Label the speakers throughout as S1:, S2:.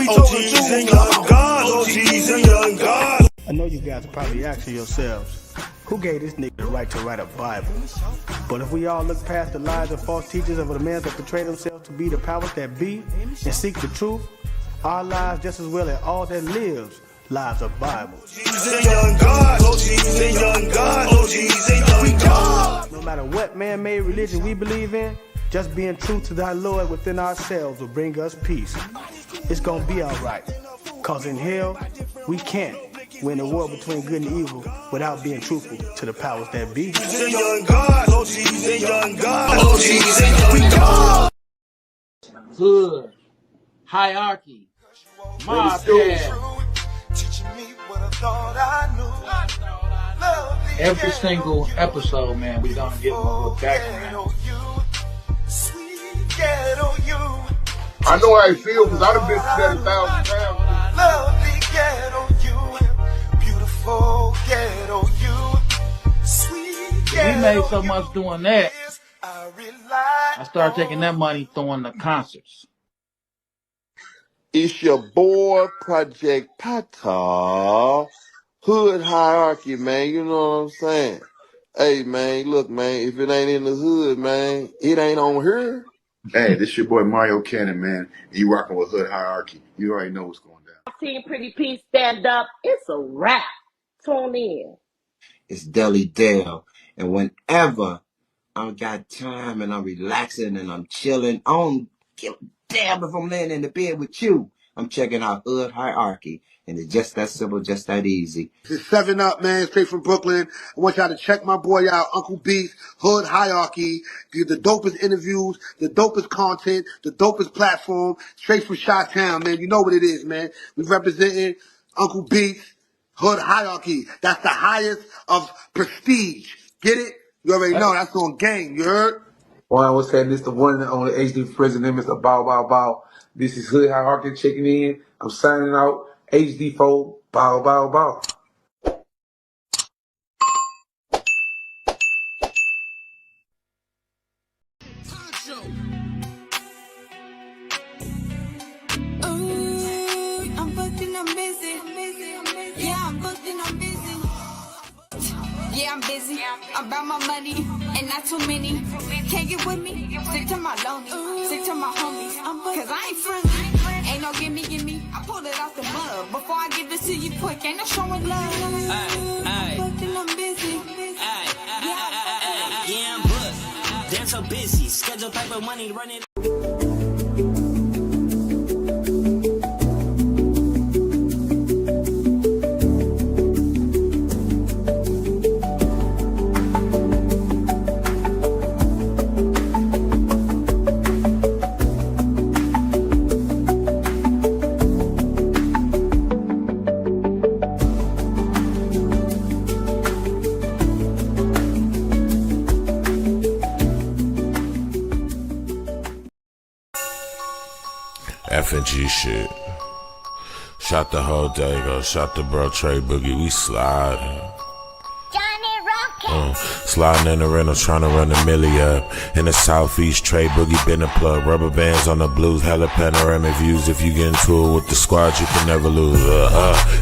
S1: we talking to? Young gods, OGs and young gods.
S2: I know you guys are probably asking yourselves, who gave this nigga the right to write a Bible? But if we all look past the lies and false teachers of the men that portray themselves to be the powers that be and seek the truth, our lives just as well as all that lives, lives are Bible. No matter what man-made religion we believe in, just being true to thy Lord within ourselves will bring us peace. It's gonna be alright, cause in hell, we can't win the war between good and evil without being truthful to the powers that be.
S3: Hood, hierarchy, mob pad. Every single episode, man, we gonna give them a little background.
S4: I know how I feel because I've been through that 1,000 times. Lovely ghetto you, beautiful ghetto you, sweet ghetto.
S3: We made so much doing that. I started taking that money, throwing the concerts.
S4: It's your boy, Project Pata. Hood hierarchy, man. You know what I'm saying? Hey, man, look, man, if it ain't in the hood, man, it ain't on here.
S5: Hey, this your boy Mario Cannon, man. You rocking with Hood Hierarchy. You already know what's going down.
S6: Team Pretty P, stand up. It's a wrap. Tune in.
S7: It's Deli Dale. And whenever I got time and I'm relaxing and I'm chilling, I don't give a damn if I'm laying in the bed with you. I'm checking out Hood Hierarchy. And it's just that simple, just that easy.
S8: It's 7 Up, man, straight from Brooklyn. I want y'all to check my boy out, Uncle Beast, Hood Hierarchy. Get the dopest interviews, the dopest content, the dopest platform, straight from Chi-Town, man. You know what it is, man. We representing Uncle Beast, Hood Hierarchy. That's the highest of prestige. Get it? You already know. That's on game. You heard?
S9: Well, I was saying this the one and only HD president, Mr. Bow Bow Bow. This is Hood Hierarchy checking in. I'm signing out. HD4, bow, bow, bow.
S10: I'm booked and I'm busy. Yeah, I'm booked and I'm busy. Yeah, I'm busy. I'm about my money and not too many. Can't get with me. Stick to my lonely. Stick to my homies. Cause I ain't friendly. Ain't no gimme. I pulled it out the mud. Before I give this to you quick, ain't no showing love. I'm booked and I'm busy.
S11: Yeah, I'm booked. Damn so busy. Schedule paper money running.
S12: F&G shit. Shot the whole day, go shot the bro Trey Boogie, we sliding. Sliding in the rental, trying to run the milli up. In the southeast, Trey Boogie been a plug. Rubber bands on the blues, hella panoramic views. If you get into it with the squad, you can never lose.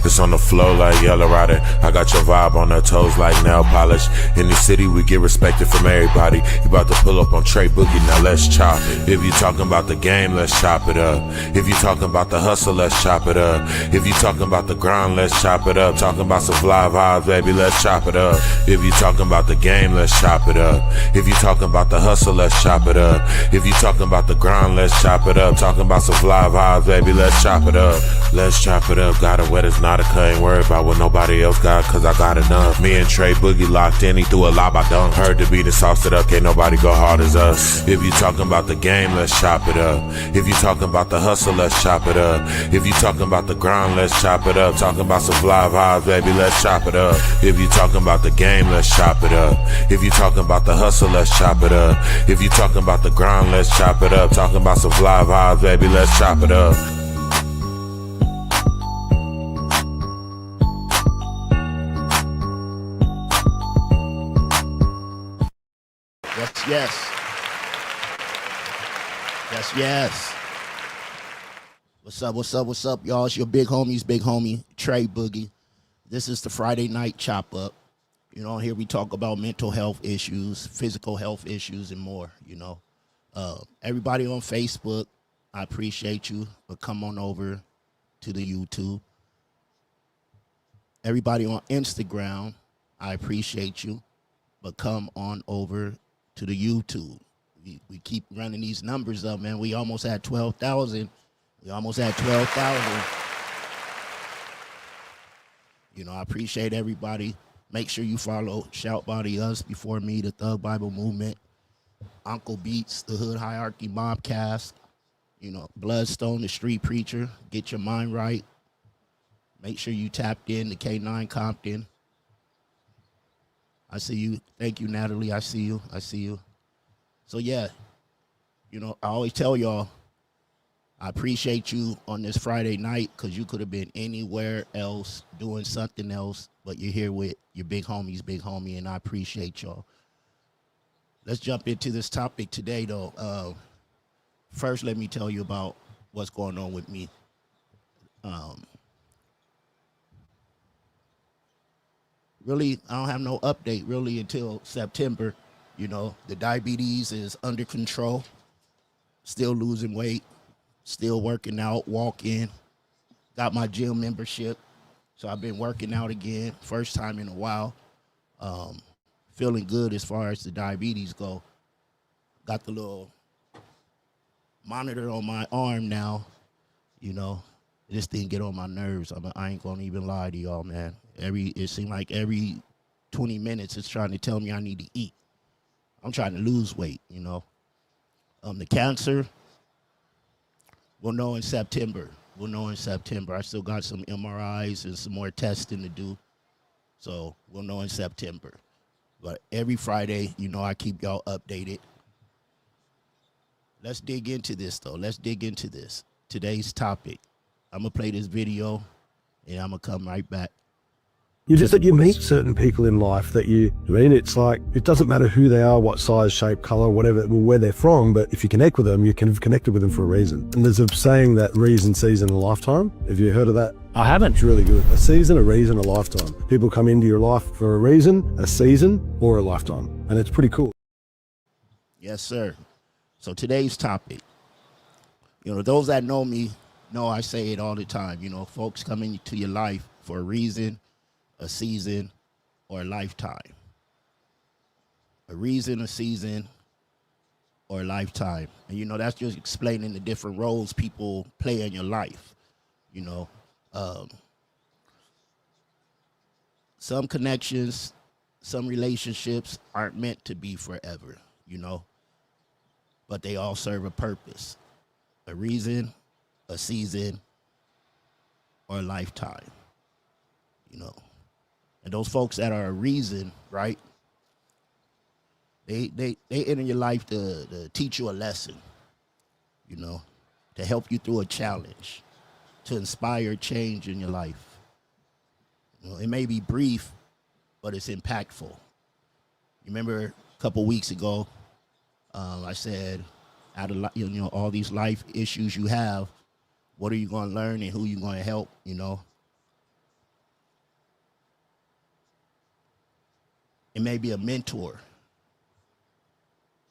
S12: It's on the flow like Yellow Rider. I got your vibe on her toes like nail polish. In the city, we get respected from everybody. You about to pull up on Trey Boogie, now let's chop it. If you talking about the game, let's chop it up. If you talking about the hustle, let's chop it up. If you talking about the grind, let's chop it up. Talking about some fly vibes, baby, let's chop it up. If you talking about the game, let's chop it up. If you talking about the hustle, let's chop it up. If you talking about the grind, let's chop it up. Talking about some fly vibes, baby, let's chop it up. Let's chop it up. Got it wet, it's not a cut. Ain't worried about what nobody else got, cause I got enough. Me and Trey Boogie locked in, he threw a lob, I dunk. Heard the beat and sauced it up, can't nobody go hard as us. If you talking about the game, let's chop it up. If you talking about the hustle, let's chop it up. If you talking about the grind, let's chop it up. Talking about some fly vibes, baby, let's chop it up. If you talking about the game, let's chop it up. If you talking about the hustle, let's chop it up. If you talking about the grind, let's chop it up. Talking about some fly vibes, baby, let's chop it up.
S13: Yes. What's up, y'all? It's your big homie, Trey Boogie. This is the Friday night chop up. You know, here we talk about mental health issues, physical health issues, and more, you know. Everybody on Facebook, I appreciate you, but come on over to the YouTube. Everybody on Instagram, I appreciate you, but come on over to the YouTube. We keep running these numbers up, man. We almost had 12,000. You know, I appreciate everybody. Make sure you follow Shout Body Us, Before Me, the Thug Bible Movement, Uncle Beats, the Hood Hierarchy Mobcast, you know, Bloodstone, the Street Preacher, Get Your Mind Right. Make sure you tapped in to K9 Compton. I see you. Thank you, Natalie. I see you. So, yeah, you know, I always tell y'all, I appreciate you on this Friday night because you could have been anywhere else doing something else, but you're here with your big homie, and I appreciate y'all. Let's jump into this topic today, though. First, let me tell you about what's going on with me. Really, I don't have no update really until September. You know, the diabetes is under control, still losing weight, still working out, walking, got my gym membership. So I've been working out again, first time in a while. Feeling good as far as the diabetes go. Got the little monitor on my arm now, you know. This thing get on my nerves. I ain't gonna even lie to y'all, man. It seems like every 20 minutes it's trying to tell me I need to eat. I'm trying to lose weight, you know. The cancer, we'll know in September. I still got some MRIs and some more testing to do. So we'll know in September. But every Friday, you know, I keep y'all updated. Let's dig into this, though. Today's topic. I'm going to play this video, and I'm going to come right back.
S14: You just that you meet certain people in life that it's like, it doesn't matter who they are, what size, shape, color, whatever, where they're from, but if you connect with them, you can have connected with them for a reason. And there's a saying that reason, season, and lifetime. Have you heard of that?
S15: I haven't.
S14: It's really good. A season, a reason, a lifetime. People come into your life for a reason, a season, or a lifetime. And it's pretty cool.
S13: Yes, sir. So today's topic, you know, those that know me know I say it all the time. You know, folks come into your life for a reason, a season, or a lifetime. A reason, a season, or a lifetime. And, you know, that's just explaining the different roles people play in your life. You know, some connections, some relationships aren't meant to be forever, you know, but they all serve a purpose, a reason, a season, or a lifetime, you know. And those folks that are a reason, right, they enter your life to teach you a lesson, you know, to help you through a challenge, to inspire change in your life. You know, it may be brief, but it's impactful. You remember a couple weeks ago, I said, out of all these life issues you have, what are you going to learn and who you going to help, you know? It may be a mentor.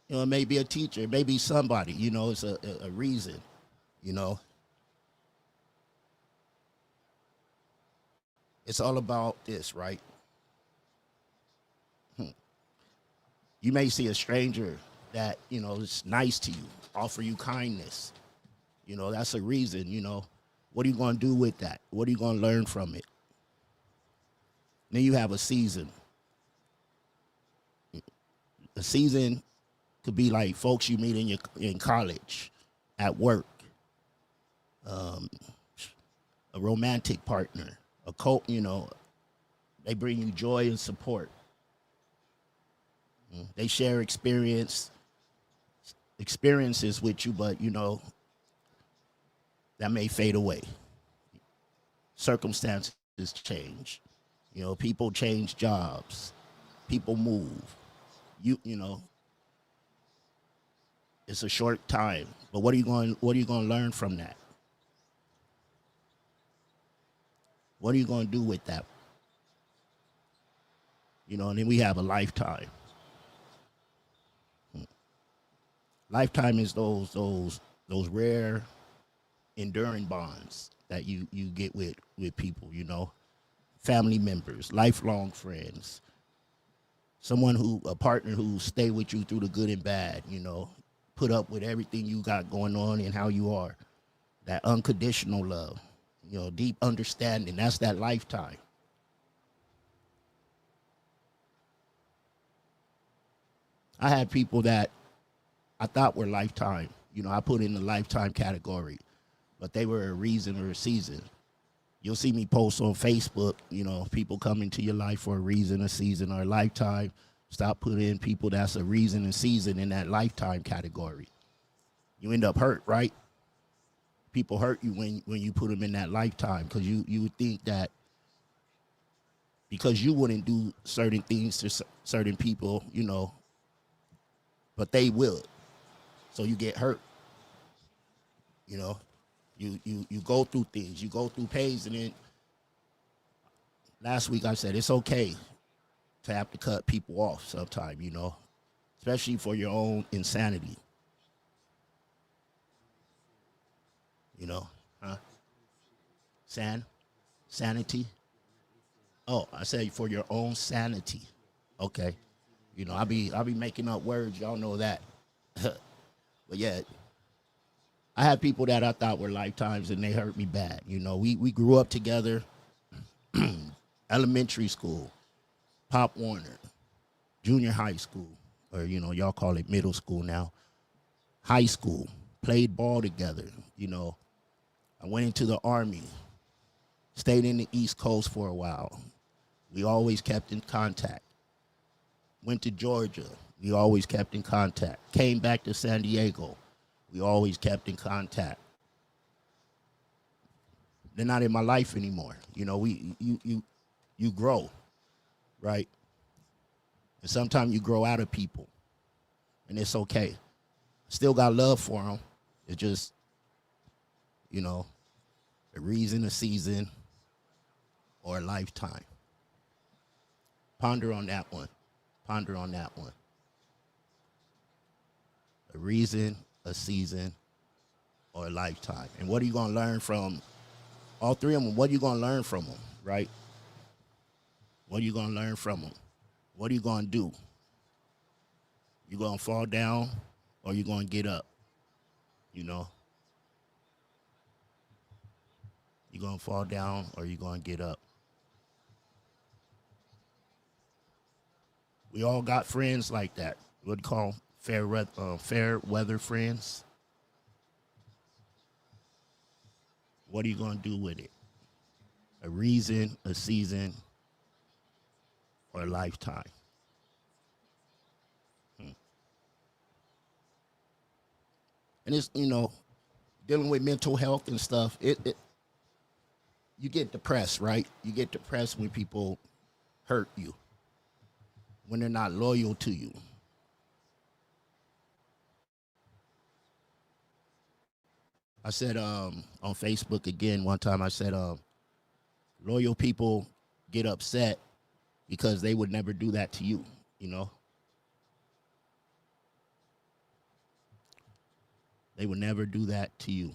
S13: You know, it may be a teacher. It may be somebody, you know, it's a reason, you know. It's all about this, right? You may see a stranger that, you know, is nice to you, offer you kindness. You know, that's a reason, you know. What are you going to do with that? What are you going to learn from it? Then you have a season. A season could be like folks you meet in college, at work, a romantic partner, a you know, they bring you joy and support. They share experiences with you, but, you know, that may fade away. Circumstances change. You know, people change jobs. People move. You know, it's a short time. But what are you going to learn from that? What are you going to do with that? And then we have a lifetime. Lifetime is those rare, enduring bonds that you get with people, family members, lifelong friends, a partner who stay with you through the good and bad, put up with everything you got going on and how you are. That unconditional love, deep understanding, that's that lifetime. I had people that I thought were lifetime. I put in the lifetime category, but they were a reason or a season. You'll see me post on Facebook, people come into your life for a reason, a season, or a lifetime. Stop putting people that's a reason and season in that lifetime category. You end up hurt, right? People hurt you when you put them in that lifetime, because you would think that because you wouldn't do certain things to certain people, but they will. So you get hurt. You go through things, you go through pains, and then last week I said it's okay to have to cut people off sometime, especially for your own insanity. Sanity. Oh, I said for your own sanity. Okay. I'll be making up words, y'all know that. But yeah, I had people that I thought were lifetimes and they hurt me bad. We grew up together, elementary school, Pop Warner, junior high school, or, y'all call it middle school now, high school, played ball together. I went into the Army, stayed in the East Coast for a while. We always kept in contact. Went to Georgia. We always kept in contact. Came back to San Diego. We always kept in contact. They're not in my life anymore. You grow, right? And sometimes you grow out of people, and it's okay. Still got love for them. It's just, a reason, a season, or a lifetime. Ponder on that one. Ponder on that one. A reason, a season, or a lifetime. And what are you going to learn from all three of them? What are you going to learn from them, right? What are you going to learn from them? What are you going to do? You going to fall down or you going to get up? You going to fall down or you going to get up? We all got friends like that. What do you call fair weather friends? What are you going to do with it? A reason, a season, or a lifetime? And it's, dealing with mental health and stuff, you get depressed, right? You get depressed when people hurt you, when they're not loyal to you. I said on Facebook again one time, I said loyal people get upset because they would never do that to you, They would never do that to you.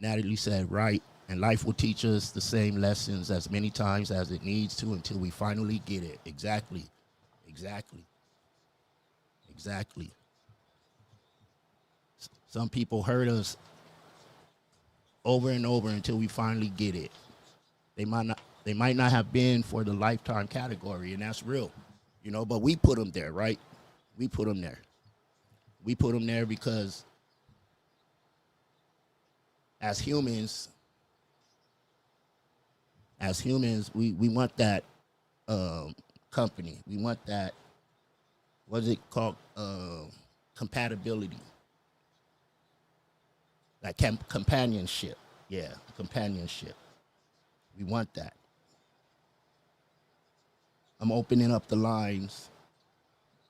S13: Natalie said, right, and life will teach us the same lessons as many times as it needs to until we finally get it. Exactly. Some people hurt us over and over until we finally get it. They might not have been for the lifetime category, and that's real, but we put them there, right? We put them there. We put them there because as humans, we want that company. We want that, what is it called? Compatibility. That companionship. Yeah, companionship. We want that. I'm opening up the lines,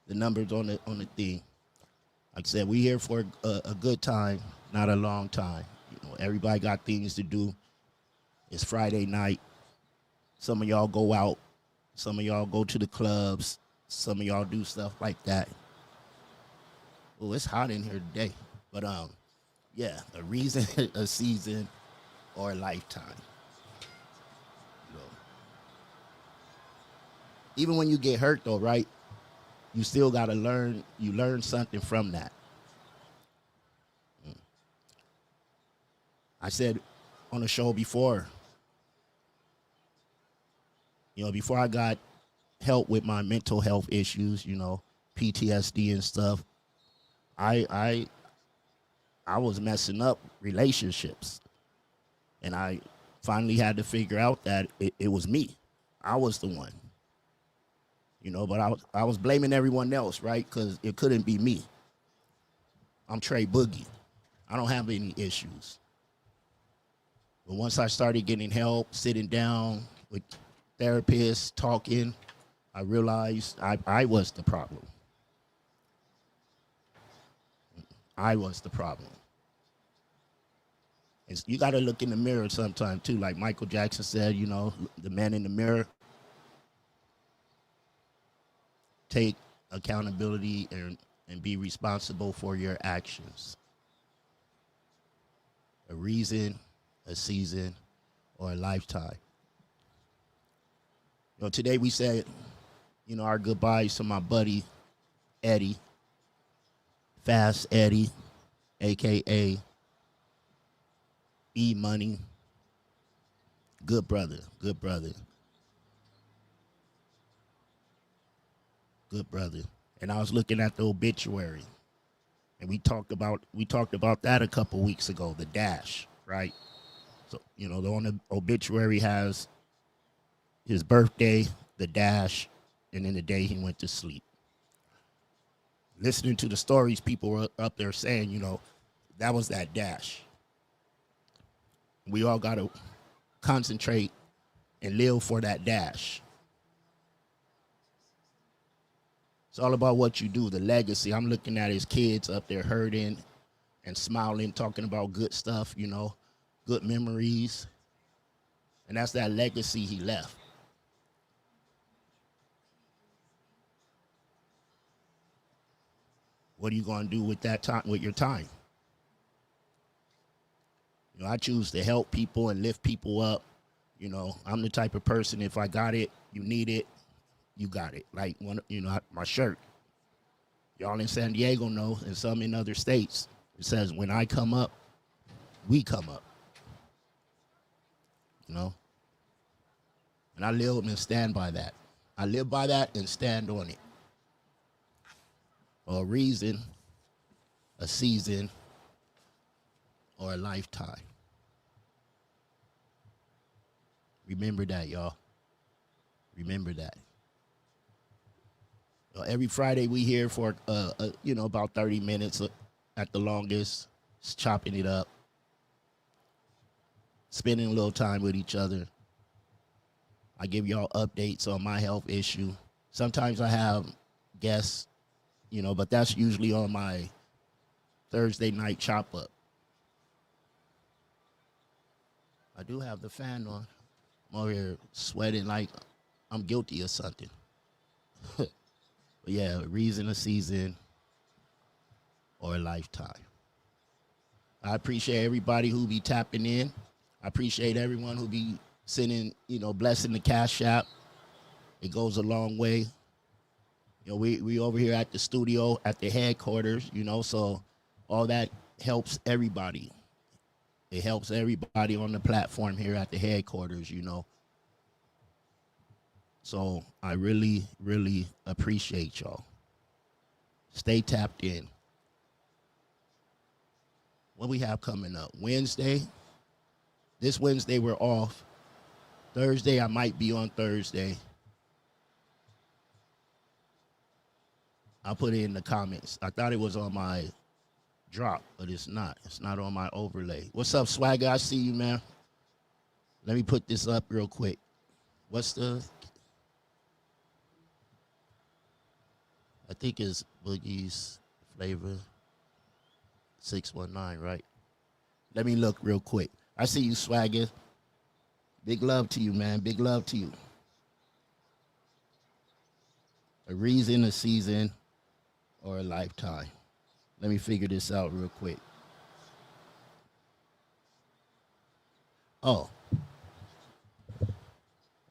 S13: the numbers on the thing. Like I said, we here for a good time, not a long time. everybody got things to do. It's Friday night. Some of y'all go out. Some of y'all go to the clubs. Some of y'all do stuff like that. Oh, it's hot in here today. But yeah, a reason, a season, or a lifetime. You know. Even when you get hurt though, right? You still gotta learn. You learn something from that. I said on the show before, before I got help with my mental health issues, PTSD and stuff, I was messing up relationships. And I finally had to figure out that it was me. I was the one. But I was blaming everyone else, right? Because it couldn't be me. I'm Trey Boogie. I don't have any issues. But once I started getting help, sitting down with therapists, talking, I realized I was the problem. I was the problem. And you got to look in the mirror sometime too. Like Michael Jackson said, the man in the mirror. Take accountability and be responsible for your actions. A reason, a season, or a lifetime. Today we said, our goodbyes to my buddy, Eddie. Fast Eddie, a.k.a. E-Money. Good brother, good brother. Good brother. And I was looking at the obituary. And we talked about that a couple weeks ago, the dash, right? So, on the obituary has his birthday, the dash, and then the day he went to sleep. Listening to the stories, people were up there saying, that was that dash. We all got to concentrate and live for that dash. It's all about what you do, the legacy. I'm looking at his kids up there hurting and smiling, talking about good stuff, good memories. And that's that legacy he left. What are you going to do with that time, with your time? I choose to help people and lift people up. I'm the type of person, if I got it, you need it, you got it. Like, my shirt. Y'all in San Diego know, and some in other states, it says, when I come up, we come up. And I live and stand by that. I live by that and stand on it. For a reason, a season, or a lifetime. Remember that, y'all. Remember that. Every Friday we here for about 30 minutes at the longest, just chopping it up, spending a little time with each other. I give y'all updates on my health issue. Sometimes I have guests, but that's usually on my Thursday night chop up. I do have the fan on. I'm over here sweating like I'm guilty of something. But yeah, a reason, a season, or a lifetime. I appreciate everybody who be tapping in. I appreciate everyone who be sending, blessing the Cash App. It goes a long way. We over here at the studio, at the headquarters, so all that helps everybody. It helps everybody on the platform here at the headquarters, So I really, really appreciate y'all. Stay tapped in. What we have coming up? Wednesday. This Wednesday we're off. Thursday I might be on Thursday. I'll put it in the comments. I thought it was on my drop, but it's not. It's not on my overlay. What's up, Swagger? I see you, man. Let me put this up real quick. What's the... I think it's Boogie's Flavor 619, right? Let me look real quick. I see you, Swagger. Big love to you, man. Big love to you. A reason, a season, or a lifetime. Let me figure this out real quick. Oh.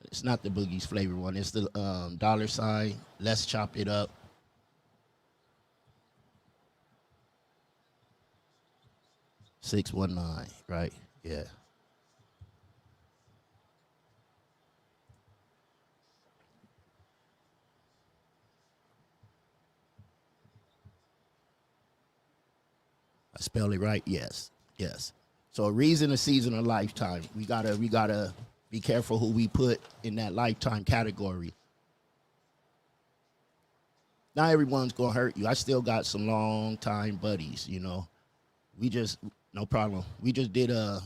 S13: It's not the Boogie's flavor one. It's the $. Let's chop it up. $619, right? Yeah. I spelled it right? Yes. Yes. So a reason, a season, a lifetime. We gotta be careful who we put in that lifetime category. Not everyone's gonna hurt you. I still got some long time buddies, you know. No problem. We just did a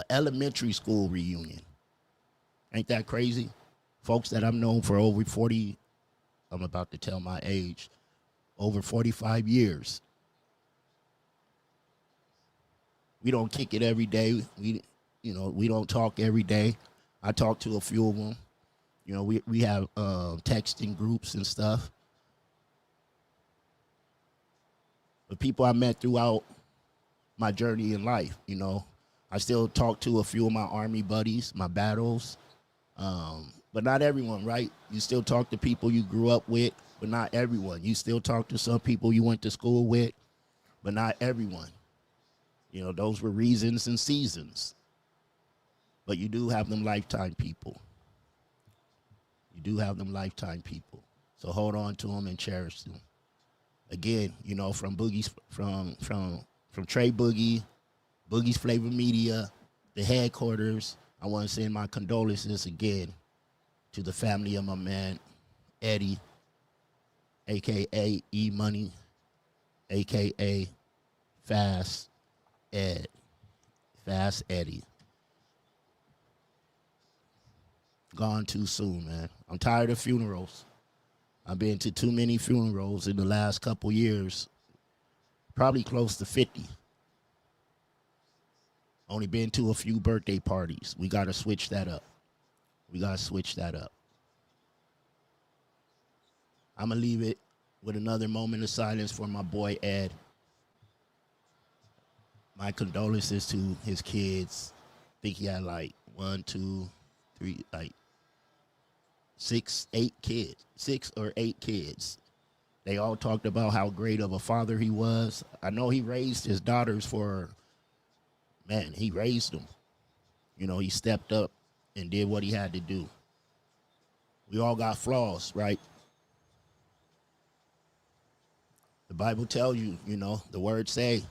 S13: elementary school reunion. Ain't that crazy? Folks that I've known for over 40, I'm about to tell my age, over 45 years. We don't kick it every day. We don't talk every day. I talk to a few of them. You know, we have texting groups and stuff. But people I met throughout my journey in life, you know, I still talk to a few of my Army buddies, my battles, but not everyone, right? You still talk to people you grew up with, but not everyone. You still talk to some people you went to school with, but not everyone. You know, those were reasons and seasons. But you do have them lifetime people. You do have them lifetime people. So hold on to them and cherish them. Again, you know, from Boogie's, from Trey Boogie, Boogie's Flavor Media, the headquarters, I want to send my condolences again to the family of my man, Eddie, a.k.a. E-Money, a.k.a. Fast Ed, Fast Eddie. Gone too soon, man. I'm tired of funerals. I've been to too many funerals in the last couple years, probably close to 50. Only been to a few birthday parties. We got to switch that up. I'm going to leave it with another moment of silence for my boy Ed. My condolences to his kids. I think he had like 1, 2, 3, like 6 or 8 kids. They all talked about how great of a father he was. I know he raised his daughters he raised them. You know, he stepped up and did what he had to do. We all got flaws, right? The Bible tells you, you know, the words say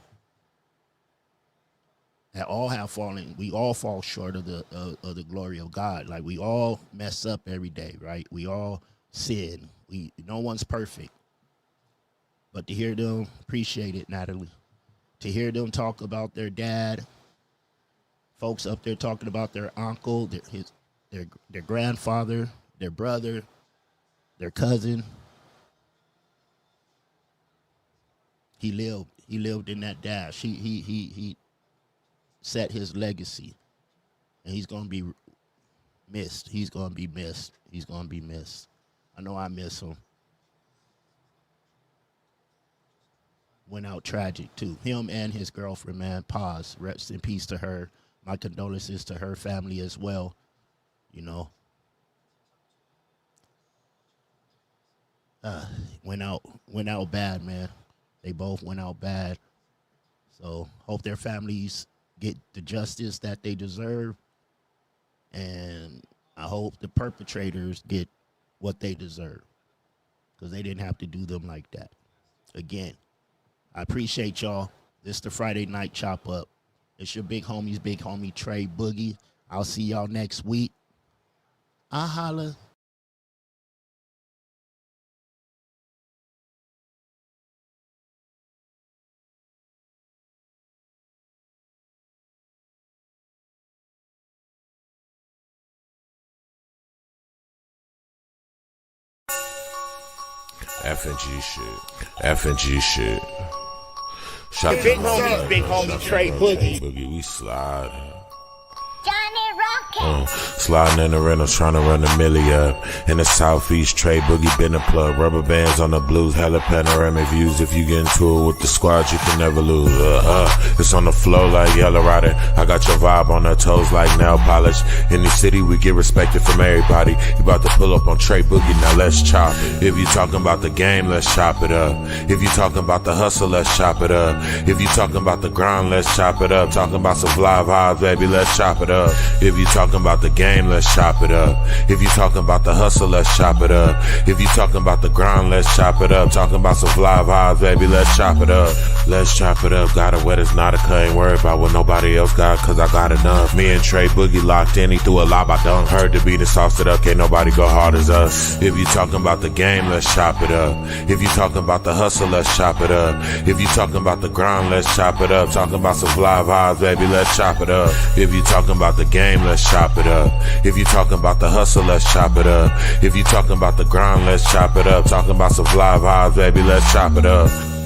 S13: that all have fallen. We all fall short of the glory of God. Like, we all mess up every day, right? We all sin. No one's perfect. But to hear them, appreciate it, Natalie. To hear them talk about their dad, folks up there talking about their uncle, their grandfather, their brother, their cousin. He lived in that dash. He set his legacy, and he's gonna be missed. He's gonna be missed. I know I miss him. Went out tragic too. Him and his girlfriend, man. Paz. Rest in peace to her. My condolences to her family as well. You know. Went out bad, man. They both went out bad. So hope their families get the justice that they deserve. And I hope the perpetrators get what they deserve, because they didn't have to do them like that. Again, I appreciate y'all. This is the Friday Night Chop Up. It's your big homie Trey Boogie. I'll see y'all next week. I holla.
S12: F and G shit. Shot
S2: Big homie Trey Boogie.
S12: Boogie, we slide. Sliding in the rentals, trying to run the milli up. In the southeast, Trey Boogie been a plug. Rubber bands on the blues, hella panoramic views. If you get into it with the squad, you can never lose. It's on the flow like Yellow Rider. I got your vibe on her toes like nail polish. In the city, we get respected from everybody. You about to pull up on Trey Boogie, now let's chop. If you talking about the game, let's chop it up. If you talking about the hustle, let's chop it up. If you talking about the grind, let's chop it up. Talking about some fly vibes, baby, let's chop it up. If you talking about the game, let's chop it up. If you talking about the hustle, let's chop it up. If you talking about the grind, let's chop it up. Talking about some fly vibes, baby, let's chop it up. Let's chop it up. Got it wet, it's not a cut. Ain't worried about what nobody else got, cause I got enough. Me and Trey Boogie locked in, he threw a lob, I dunk. Heard the beat and sauced it up, can't nobody go hard as us. If you talking about the game, let's chop it up. If you talking about the hustle, let's chop it up. If you talking about the grind, let's chop it up. Talking about some fly vibes, baby, let's chop it up. If you talking about the game, let's chop it up. If you talking about the hustle, let's chop it up. If you talking about the grind, let's chop it up. Talking about some fly vibes, baby, let's chop it up.